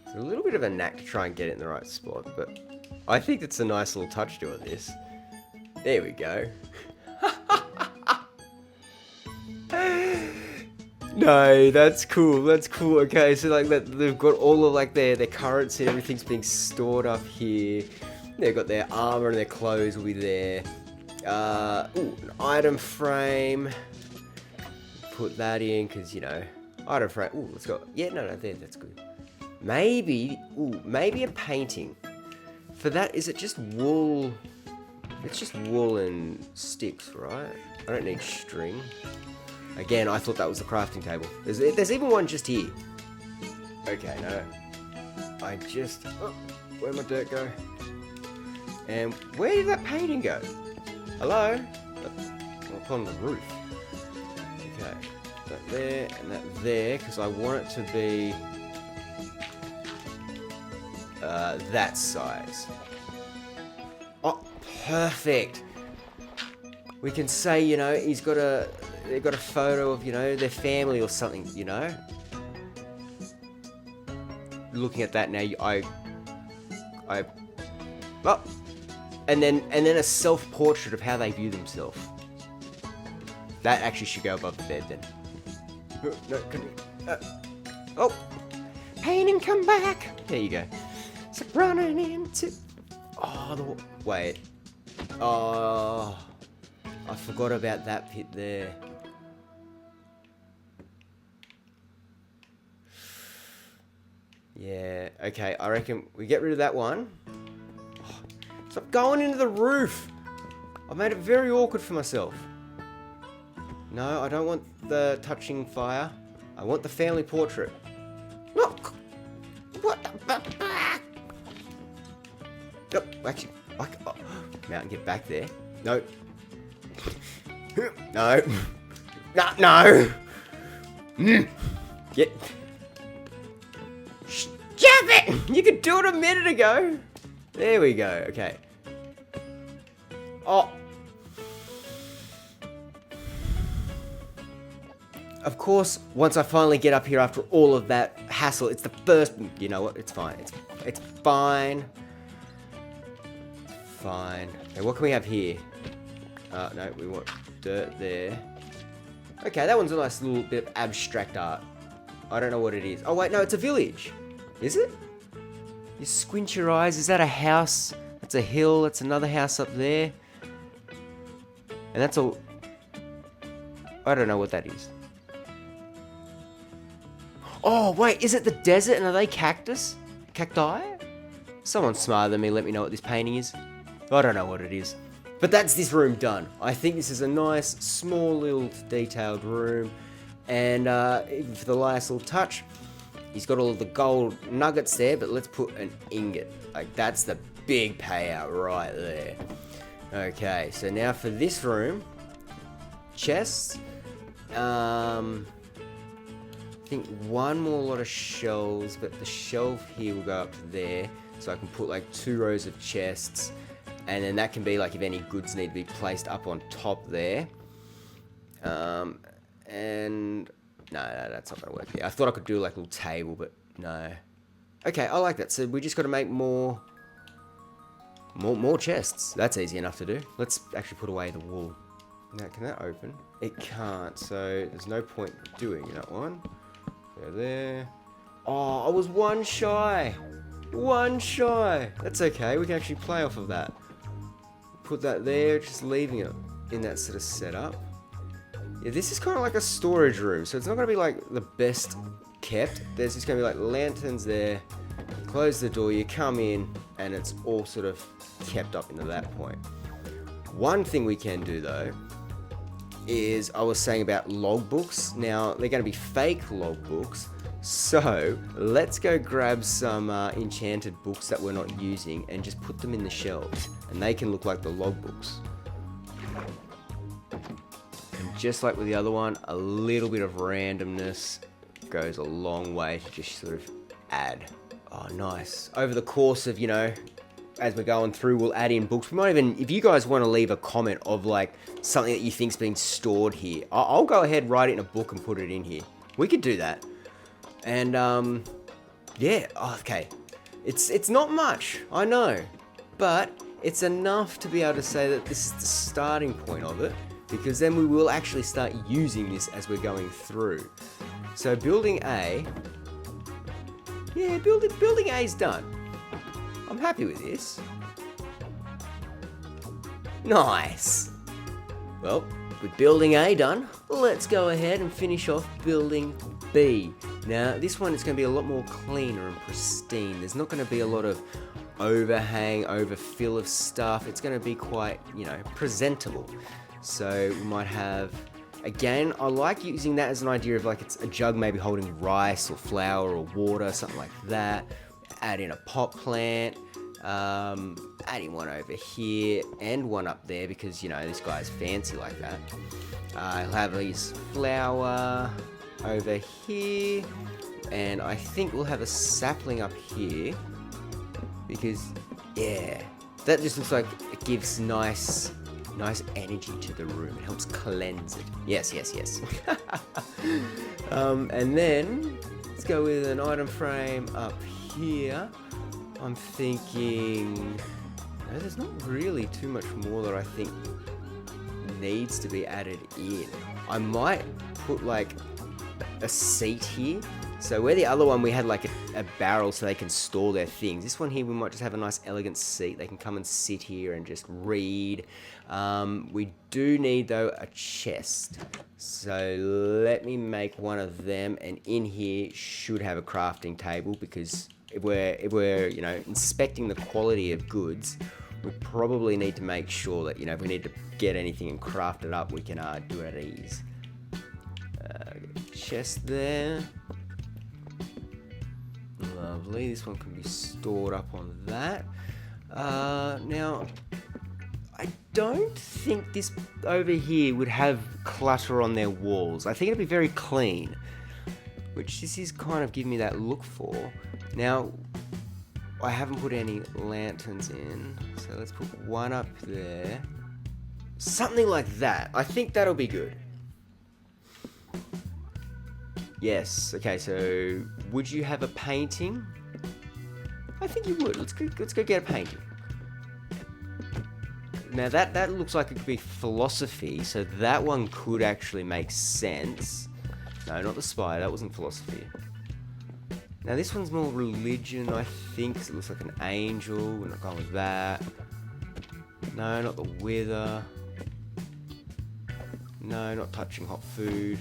It's a little bit of a knack to try and get it in the right spot, but I think it's a nice little touch to this. There we go. No, that's cool. That's cool. Okay, so like that, they've got all of like their currency and everything's being stored up here. They've got their armor and their clothes will be there. An item frame. Put that in because, you know, item frame. Ooh, let's go. Yeah, no, there, that's good. Maybe a painting. For that, is it just wool? It's just wool and sticks, right? I don't need string. Again, I thought that was the crafting table. There's even one just here. Okay, no. Where'd my dirt go? And where did that painting go? Hello? Up on the roof. Okay. That there and that there, because I want it to be that size. Oh, perfect. We can say, you know, they've got a photo of, you know, their family or something, you know. Looking at that now, and then a self-portrait of how they view themselves. That actually should go above the bed then. No, painting, come back. There you go. So running into. Wait. Oh. I forgot about that pit there. Yeah, okay, I reckon we get rid of that one. Stop going into the roof! I've made it very awkward for myself. No, I don't want the touching fire. I want the family portrait. Look! What the... Oh, actually, Mountain, get back there. No. No. No. Get. Stop it! You could do it a minute ago. There we go. Okay. Oh. Of course, once I finally get up here after all of that hassle, it's the first... You know what? It's fine. It's fine. Fine. Okay, what can we have here? No, we want dirt there. Okay, that one's a nice little bit of abstract art. I don't know what it is. Oh, wait, no, it's a village. Is it? You squint your eyes. Is that a house? That's a hill. That's another house up there. And that's all... I don't know what that is. Oh, wait, is it the desert and are they cactus? Cacti? Someone smarter than me, let me know what this painting is. I don't know what it is. But that's this room done. I think this is a nice, small, little, detailed room. And even for the last little touch, he's got all of the gold nuggets there, but let's put an ingot. Like, that's the big payout right there. Okay, so now for this room, chests. I think one more lot of shelves, but the shelf here will go up to there. So I can put like 2 rows of chests. And then that can be like if any goods need to be placed up on top there. And no, that's not gonna work here. I thought I could do like a little table, but no. Okay, I like that. So we just got to make more chests. That's easy enough to do. Let's actually put away the wool. Now, can that open? It can't, so there's no point doing that one. Go there. Oh, I was one shy. One shy. That's okay. We can actually play off of that. Put that there, just leaving it in that sort of setup. Yeah, this is kind of like a storage room, so it's not going to be like the best kept. There's just going to be like lanterns there. You close the door, you come in, and it's all sort of kept up into that point. One thing we can do though is I was saying about logbooks. Now they're going to be fake logbooks, so let's go grab some enchanted books that we're not using and just put them in the shelves, and they can look like the logbooks. And just like with the other one, a little bit of randomness goes a long way to just sort of add. Oh, nice. Over the course of, you know, as we're going through, we'll add in books. We might even, if you guys want to leave a comment of like something that you think's being stored here, I'll go ahead, write it in a book and put it in here. We could do that. And yeah, okay. It's not much, I know, but it's enough to be able to say that this is the starting point of it, because then we will actually start using this as we're going through. So building A, yeah, building A is done. I'm happy with this. Nice. Well, with building A done, let's go ahead and finish off building B. Now, this one is going to be a lot more cleaner and pristine. There's not going to be a lot of overhang, overfill of stuff. It's going to be quite, you know, presentable. So we might have, again, I like using that as an idea of like it's a jug maybe holding rice or flour or water, something like that. Add in a pot plant, adding one over here and one up there because, you know, this guy's fancy like that. He'll have his flour over here, and I think we'll have a sapling up here because, yeah, that just looks like it gives nice energy to the room. It helps cleanse it. Yes. And then let's go with an item frame up here. I'm thinking, no, there's not really too much more that I think needs to be added in. I might put like a seat here. So where the other one we had like a barrel so they can store their things, this one here we might just have a nice elegant seat. They can come and sit here and just read. We do need though a chest, so let me make one of them, and in here should have a crafting table, because if we're you know, inspecting the quality of goods, we probably need to make sure that, you know, if we need to get anything and craft it up, we can do it at ease. Chest there. Lovely. This one can be stored up on that. Now, I don't think this over here would have clutter on their walls. I think it'd be very clean, which this is kind of giving me that look for. Now, I haven't put any lanterns in, so let's put one up there. Something like that. I think that'll be good. Yes. Okay, so would you have a painting? I think you would. Let's go get a painting. Now that looks like it could be philosophy, so that one could actually make sense. No, not the spider. That wasn't philosophy. Now this one's more religion, I think, 'cause it looks like an angel. We're not going with that. No, not the wither. No, not touching hot food.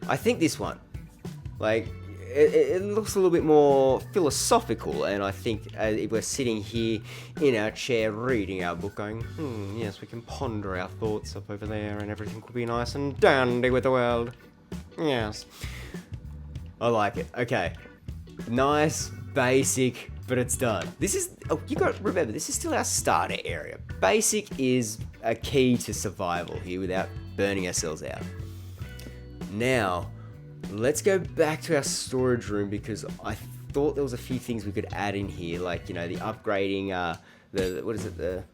I think this one. Like, it looks a little bit more philosophical, and I think if we're sitting here in our chair reading our book going, yes, we can ponder our thoughts up over there and everything will be nice and dandy with the world. Yes. I like it. Okay. Nice, basic, but it's done. This is, you got to remember, this is still our starter area. Basic is a key to survival here without burning ourselves out. Now, let's go back to our storage room because I thought there was a few things we could add in here, like, the upgrading, what is it,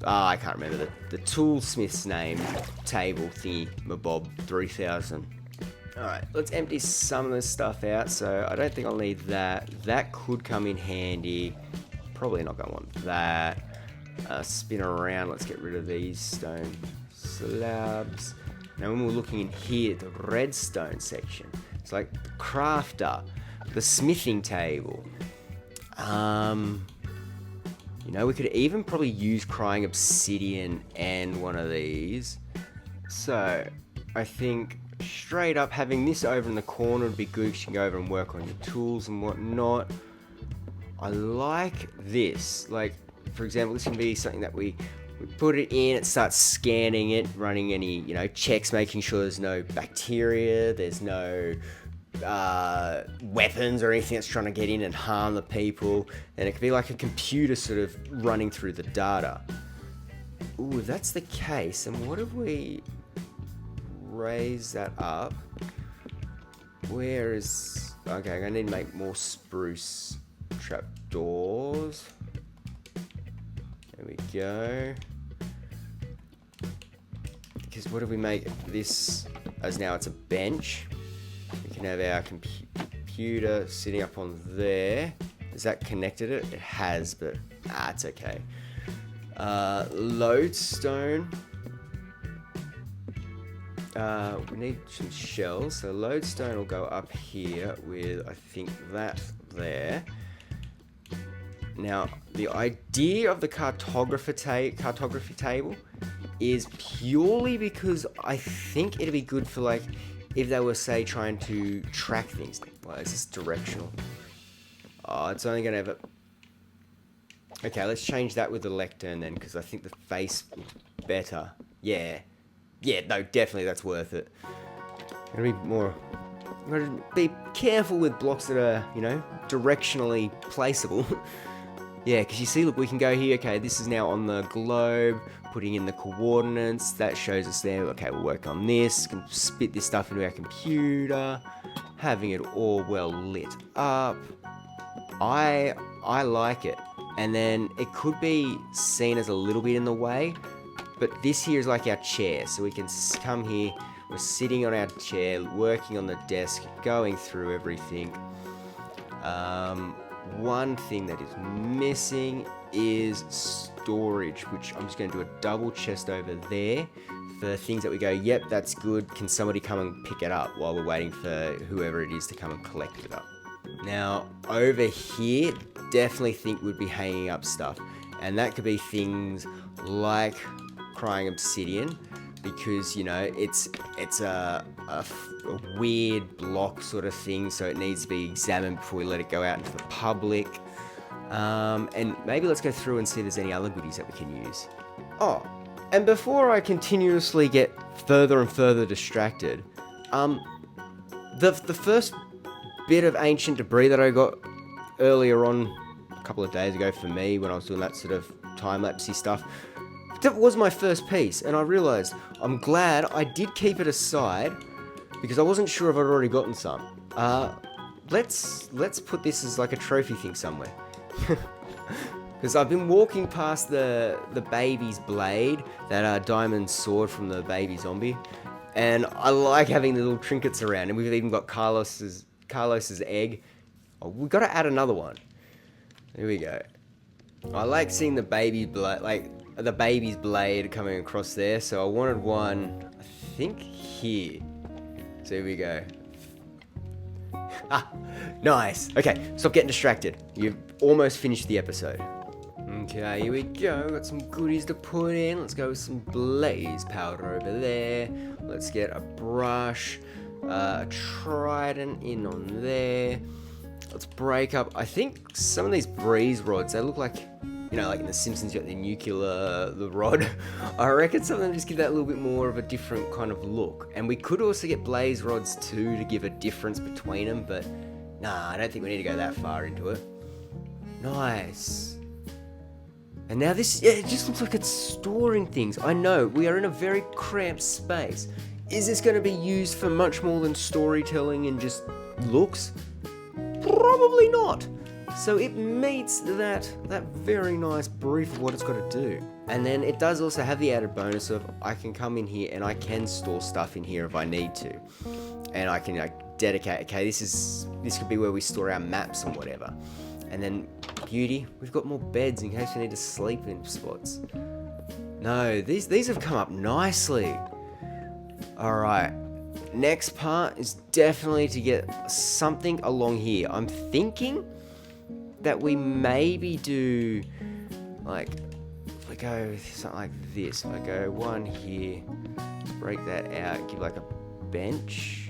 I can't remember the toolsmith's name, table thingy, mabob 3000. Alright, let's empty some of this stuff out, so I don't think I'll need that. That could come in handy. Probably not going to want that. Spin around, let's get rid of these stone slabs. Now when we're looking in here, the redstone section, it's like the crafter, the smithing table. We could even probably use crying obsidian and one of these. So I think straight up having this over in the corner would be good because you can go over and work on your tools and whatnot. I like this. Like, for example, this can be something that we put it in, it starts scanning it, running any, checks, making sure there's no bacteria, there's no weapons or anything that's trying to get in and harm the people. And it could be like a computer sort of running through the data. Ooh, if that's the case, and what if we raise that up? Where is... Okay, I need to make more spruce trapdoors. There we go. Because what if we make this as now it's a bench? We can have our computer sitting up on there. Has that connected it? It has, but it's okay. Lodestone. We need some shells, so lodestone will go up here with, I think, that there. Now, the idea of the cartography table is purely because I think it'd be good for, like, if they were, say, trying to track things. Well, is this directional? Oh, it's only going to have a... Okay, let's change that with the lectern then, because I think the face is better. Yeah, no, definitely that's worth it. I'm gonna be careful with blocks that are, directionally placeable. Yeah, because you see, look, we can go here. Okay, this is now on the globe, putting in the coordinates. That shows us there. Okay, we'll work on this. Can spit this stuff into our computer, having it all well lit up. I like it. And then it could be seen as a little bit in the way, but this here is like our chair. So we can come here, we're sitting on our chair, working on the desk, going through everything. One thing that is missing is storage, which I'm just going to do a double chest over there for things that we go, yep, that's good. Can somebody come and pick it up while we're waiting for whoever it is to come and collect it up? Now, over here, definitely think we'd be hanging up stuff. And that could be things like crying obsidian, because, it's a weird block sort of thing, so it needs to be examined before we let it go out into the public. And maybe let's go through and see if there's any other goodies that we can use. Oh, and before I continuously get further and further distracted, the first bit of ancient debris that I got earlier on, a couple of days ago for me, when I was doing that sort of time-lapsey stuff, that was my first piece, and I realized I'm glad I did keep it aside because I wasn't sure if I'd already gotten some. Let's put this as like a trophy thing somewhere. Because I've been walking past the baby's blade, that diamond sword from the baby zombie, and I like having the little trinkets around, and we've even got Carlos's egg. Oh, we've got to add another one. Here we go. I like seeing the baby's blade coming across there, so I wanted one, I think, here. So here we go. Nice. Okay, stop getting distracted. You've almost finished the episode. Okay, here we go. Got some goodies to put in. Let's go with some blaze powder over there. Let's get a brush. A trident in on there. Let's break up. I think some of these breeze rods, they look like, you know, like in The Simpsons, you got the nuclear, the rod. I reckon some of them just give that a little bit more of a different kind of look. And we could also get blaze rods too to give a difference between them, but nah, I don't think we need to go that far into it. Nice. And now this, yeah, it just looks like it's storing things. I know, we are in a very cramped space. Is this going to be used for much more than storytelling and just looks? Probably not. So it meets that very nice brief of what it's got to do. And then it does also have the added bonus of I can come in here and I can store stuff in here if I need to. And I can dedicate, okay, this could be where we store our maps and whatever. And then beauty, we've got more beds in case we need to sleep in spots. No, these have come up nicely. All right. Next part is definitely to get something along here. I'm thinking that we maybe do, like, if we go something like this, if I go one here, break that out, give like a bench,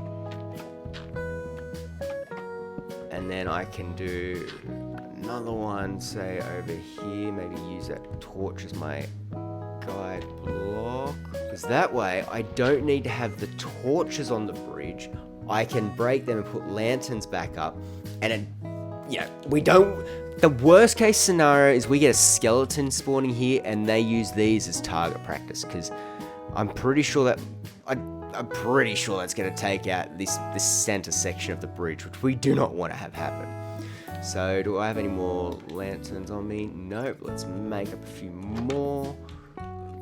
and then I can do another one, say over here, maybe use that torch as my guide block, because that way I don't need to have the torches on the bridge. I can break them and put lanterns back up, and it, you know, we don't, the worst case scenario is we get a skeleton spawning here and they use these as target practice, because I'm pretty sure that I'm pretty sure that's going to take out this center section of the bridge, which we do not want to have happen. So do I have any more lanterns on me? Nope. Let's make up a few more.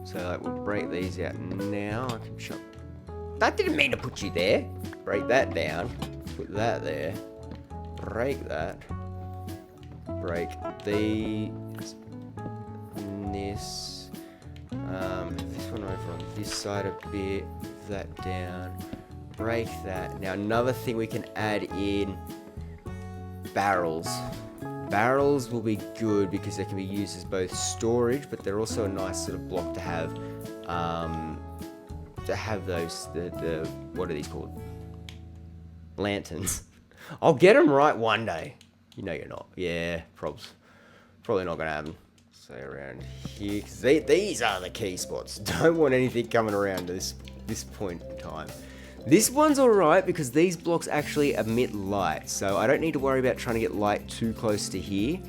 So like, we'll break these out now. I can shut. That didn't mean to put you there. Break that down. Put that there. Break that. Break these. And this. This one over on this side a bit. That down. Break that. Now another thing we can add in. Barrels. Barrels will be good because they can be used as both storage, but they're also a nice sort of block to have those, the what are these called? Lanterns. I'll get them right one day. You know you're not. Yeah, probably not going to happen. So around here, because these are the key spots. Don't want anything coming around to this point in time. This one's alright because these blocks actually emit light, so I don't need to worry about trying to get light too close to here.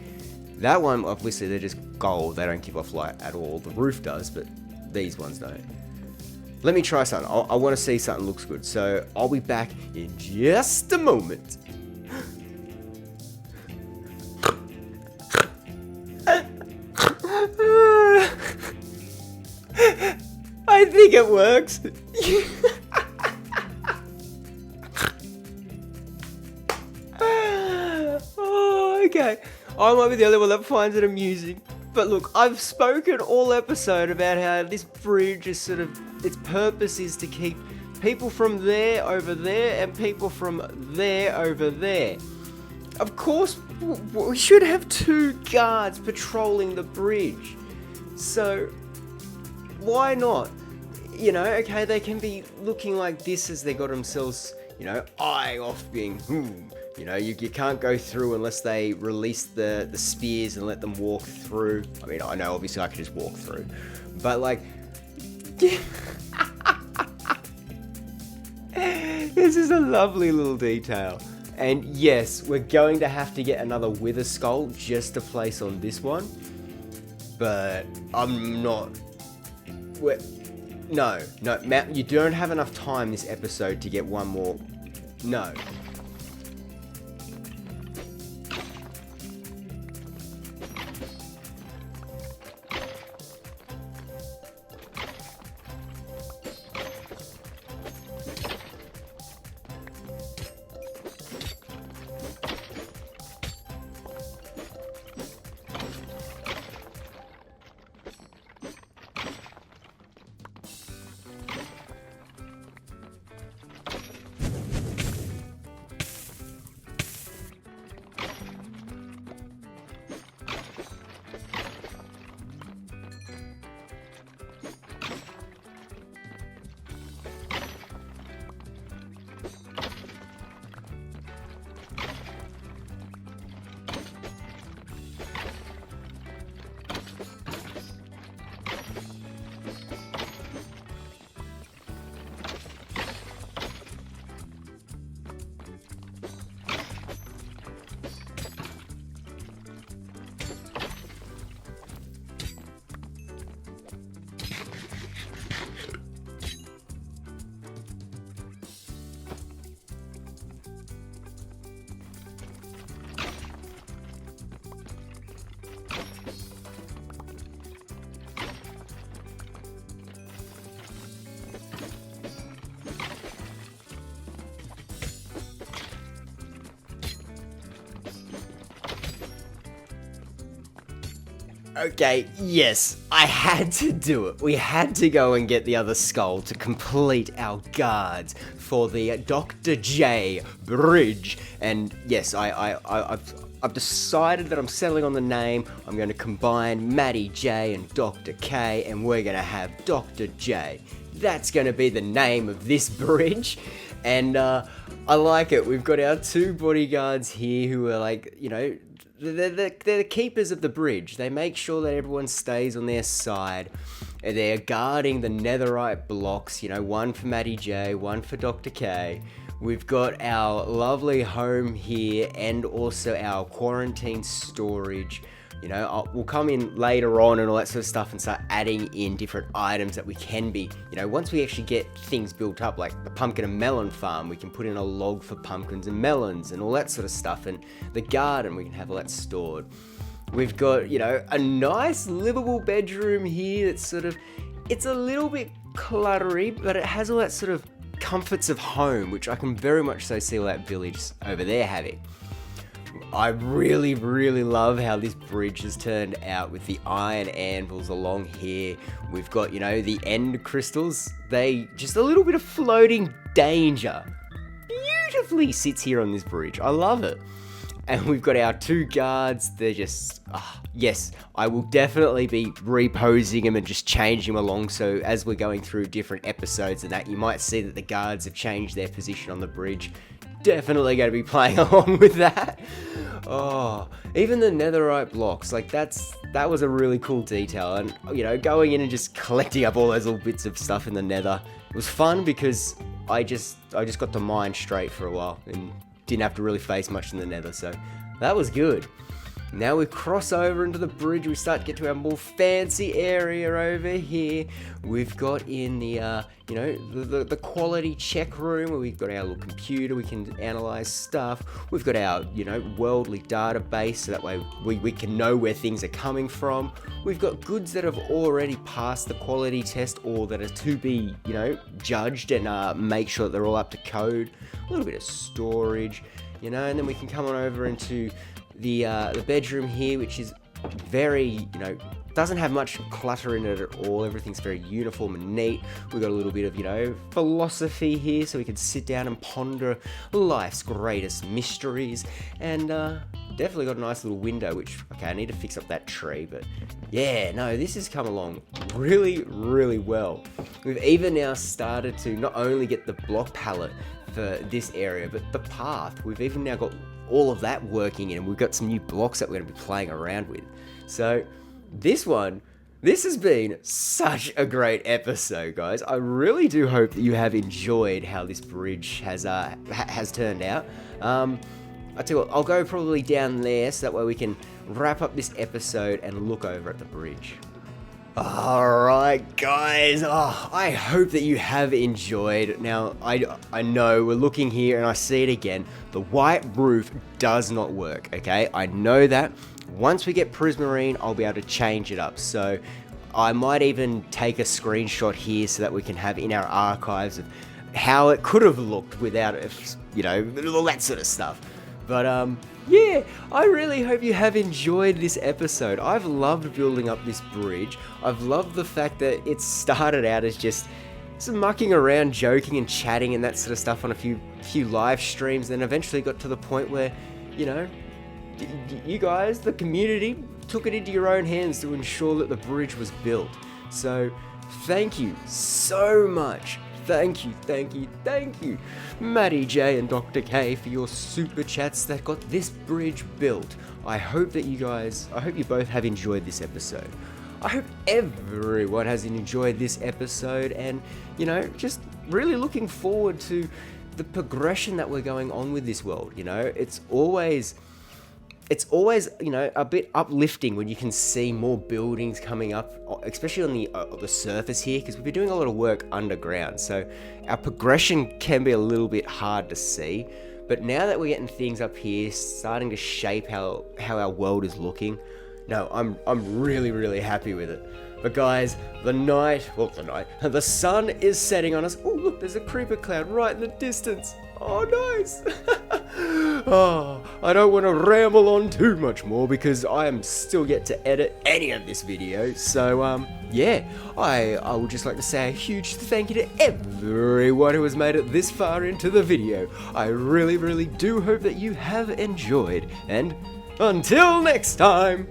That one, obviously, they're just gold. They don't give off light at all. The roof does, but these ones don't. Let me try something. I want to see something looks good, so I'll be back in just a moment. I think it works. Okay, I might be the only one that finds it amusing. But look, I've spoken all episode about how this bridge is sort of, its purpose is to keep people from there over there and people from there over there. Of course, we should have 2 guards patrolling the bridge. So, why not? You know, okay, they can be looking like this as they got themselves, you know, eye off being, you know, you can't go through unless they release the spears and let them walk through. I mean, I know obviously I could just walk through, but like, this is a lovely little detail. And yes, we're going to have to get another wither skull just to place on this one, but I'm not. No, Matt, you don't have enough time this episode to get one more. No. Okay, yes, I had to do it. We had to go and get the other skull to complete our guards for the Dr.Jay bridge. And yes, I've decided that I'm settling on the name. I'm going to combine Matty J and Dr. K, and we're going to have Dr. J. That's going to be the name of this bridge. And I like it. We've got our two bodyguards here who are like, you know, they're the keepers of the bridge. They make sure that everyone stays on their side. And they're guarding the netherite blocks, you know, one for Matty J, one for Dr. K. We've got our lovely home here and also our quarantine storage. You know, we'll come in later on and all that sort of stuff and start adding in different items that we can be, you know, once we actually get things built up, like the pumpkin and melon farm, we can put in a log for pumpkins and melons and all that sort of stuff. And the garden, we can have all that stored. We've got, you know, a nice livable bedroom here that's sort of, it's a little bit cluttery, but it has all that sort of comforts of home, which I can very much so see all that village over there having. I really, really love how this bridge has turned out with the iron anvils along here. We've got, you know, the end crystals. They just a little bit of floating danger. Beautifully sits here on this bridge. I love it. And we've got our two guards. They're just, yes, I will definitely be reposing them and just changing them along. So as we're going through different episodes and that, you might see that the guards have changed their position on the bridge. Definitely going to be playing along with that. Oh, even the netherite blocks, like that was a really cool detail. And, you know, going in and just collecting up all those little bits of stuff in the nether, it was fun because I just got to mine straight for a while and didn't have to really face much in the nether, so that was good. Now we cross over into the bridge, we start to get to our more fancy area over here. We've got in the, you know, the quality check room where we've got our little computer, we can analyze stuff. We've got our, you know, worldly database, so that way we can know where things are coming from. We've got goods that have already passed the quality test or that are to be, you know, judged and make sure that they're all up to code. A little bit of storage, you know, and then we can come on over into the bedroom here, which is very, you know, doesn't have much clutter in it at all. Everything's very uniform and neat. We've got a little bit of, you know, philosophy here, so we can sit down and ponder life's greatest mysteries. And definitely got a nice little window, which, okay, I need to fix up that tree, but yeah, no, this has come along really, really well. We've even now started to not only get the block palette for this area, but the path. We've even now got all of that working in, and we've got some new blocks that we're going to be playing around with. So this has been such a great episode, guys. I really do hope that you have enjoyed how this bridge has turned out. I tell you what, I'll go probably down there so that way we can wrap up this episode and look over at the bridge. Alright guys, I hope that you have enjoyed. Now, I know we're looking here and I see it again. The white roof does not work, okay? I know that. Once we get Prismarine, I'll be able to change it up. So I might even take a screenshot here so that we can have in our archives of how it could have looked without it, you know, all that sort of stuff. But yeah, I really hope you have enjoyed this episode. I've loved building up this bridge. I've loved the fact that it started out as just some mucking around, joking and chatting and that sort of stuff on a few live streams, then eventually got to the point where, you know, you guys, the community, took it into your own hands to ensure that the bridge was built. So thank you so much. Thank you, Matty J and Dr. K for your super chats that got this bridge built. I hope you both have enjoyed this episode. I hope everyone has enjoyed this episode and, you know, just really looking forward to the progression that we're going on with this world. You know, it's always, you know, a bit uplifting when you can see more buildings coming up, especially on the surface here, because we've been doing a lot of work underground. So our progression can be a little bit hard to see. But now that we're getting things up here, starting to shape how our world is looking, no, I'm really, really happy with it. But guys, the sun is setting on us. Oh, look, there's a creeper cloud right in the distance. Oh, nice. Oh, I don't want to ramble on too much more because I am still yet to edit any of this video. So, yeah, I would just like to say a huge thank you to everyone who has made it this far into the video. I really, really do hope that you have enjoyed. And until next time.